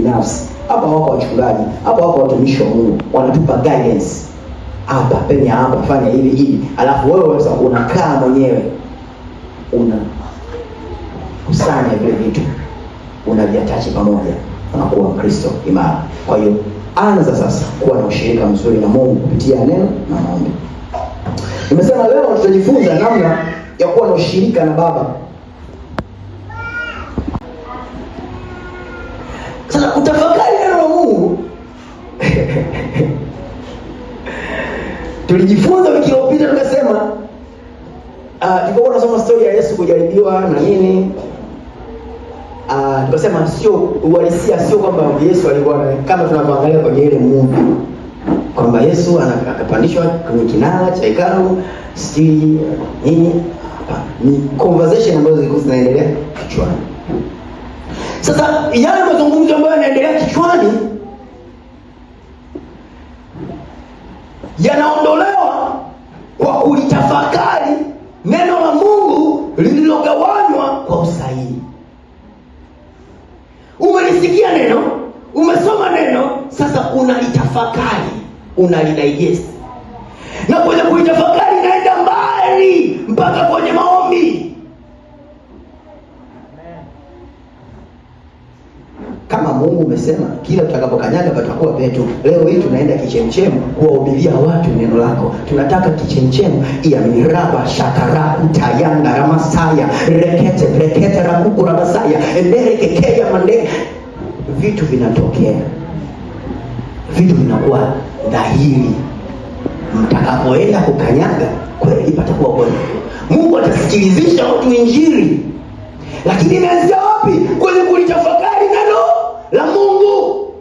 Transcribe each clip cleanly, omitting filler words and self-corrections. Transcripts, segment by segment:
binafsi. Hapa wako wachungaji, hapa wako watumishi wa Mungu, wanatupa guidance. Hapa penya hapa, fanya hivi. Alafu wewe sasa unakaa mwenyewe kusanya vile vitu, unaviatachi pamoja, unakuwa Mkristo imara. Kwa hiyo anza sasa kuwa na ushirika mzuri na Mungu kupitia neno na maombi. Nimesema leo tutajifunza namna ya kuwa na ushirika na Baba. Sasa kutafakari neno la Mungu tulijifunza wiki iliyopita, tukasema tulikuwa tunasoma story ya Yesu kujaribiwa na nini. Tukasema sio uhalisia, sio kwamba Yesu alikuwa kama tunavyoangalia kwenye ile movie kwamba Yesu akapandishwa kwenye kinara cha hekalu sijui nini. Ni conversation ambazo zilikuwa zinaendelea kichwani. Sasa yale mazungumzo ambayo yanaendelea kichwani yanaondolewa kwa kulitafakari neno la Mungu lililogawanywa kwa usahihi. Umelisikia neno, umesoma neno, sasa unalitafakari, unalidigest. Na kwenye kulitafakari inaenda mbali mpaka kwenye maombi. Kama Mungu umesema kila tutakapokanyaga patakuwa petu. Leo hii tunaenda kichemchemu kuwahubiria watu neno lako. Tunataka kichemchemu ya miraba shakaraku tayanga ramasaya rekete rakuku ramasaya enderekekeya mande. Vitu vinatokea, vitu vinakuwa dhahiri. Mtakapoenda kukanyaga kweli patakuwa kweli. Mungu atasikilizisha watu injili. Lakini inaanzia wapi? Kwenye kulitafakari neno la Mungu.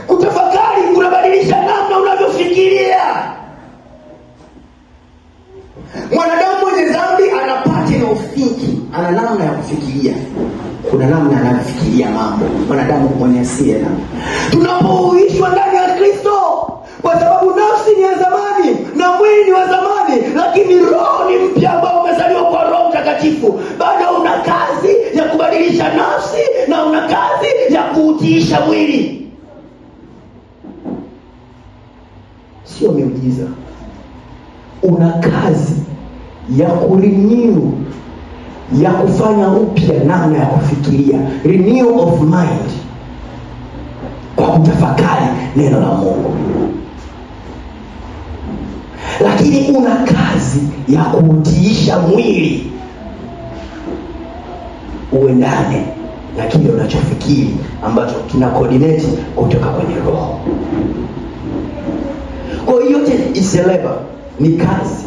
Kutafakari kunabadilisha namna unavyofikiria. Mwanadamu mwenye dhambi ana pattern of thinking, ana namna ya kufikiria. Kuna namna anafikiria mambo. Mwanadamu mwenye asiye na. Tunapohuishwa ndani ya Kristo, kwa sababu nafsi ni ya zamani na mwili ni wa zamani, lakini roho ni mpya ambao umezaliwa kwa Roho Mtakatifu. Bado una kazi ya kubadilisha nafsi na una kazi ya kuutiisha mwili. Sio miujiza. Una kazi ya kurenew, ya kufanya upya namna ya kufikiria, renew of mind, kwa kutafakari neno la Mungu. Lakini una kazi ya kuutiisha mwili uendane na kile unachofikiri ambacho kina coordinate kutoka kwenye roho. Kwa hiyo yote is a labor, ni kazi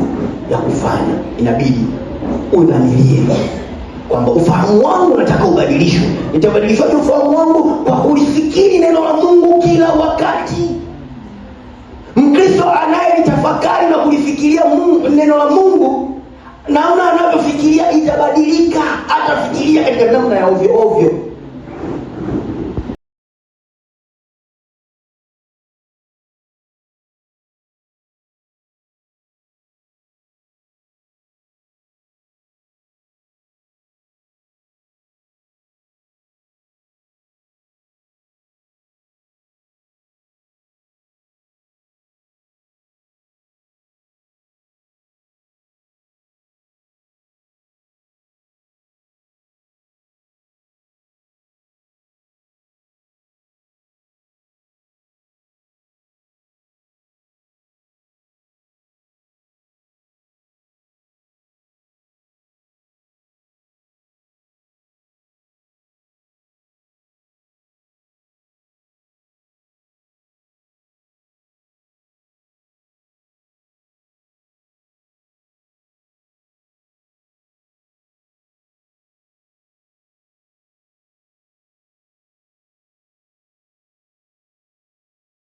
ya kufanya. Inabidi udhamirie kwamba ufahamu wangu nataka ubadilishwe. Nitabadilishwaje ufahamu wangu? Kwa kulifikiri neno la Mungu kila wakati. Mkristo anayelitafakari na kulifikiria neno la Mungu, naona anavyofikiria itabadilika. Atafikiria katika namna ya ovyo ovyo.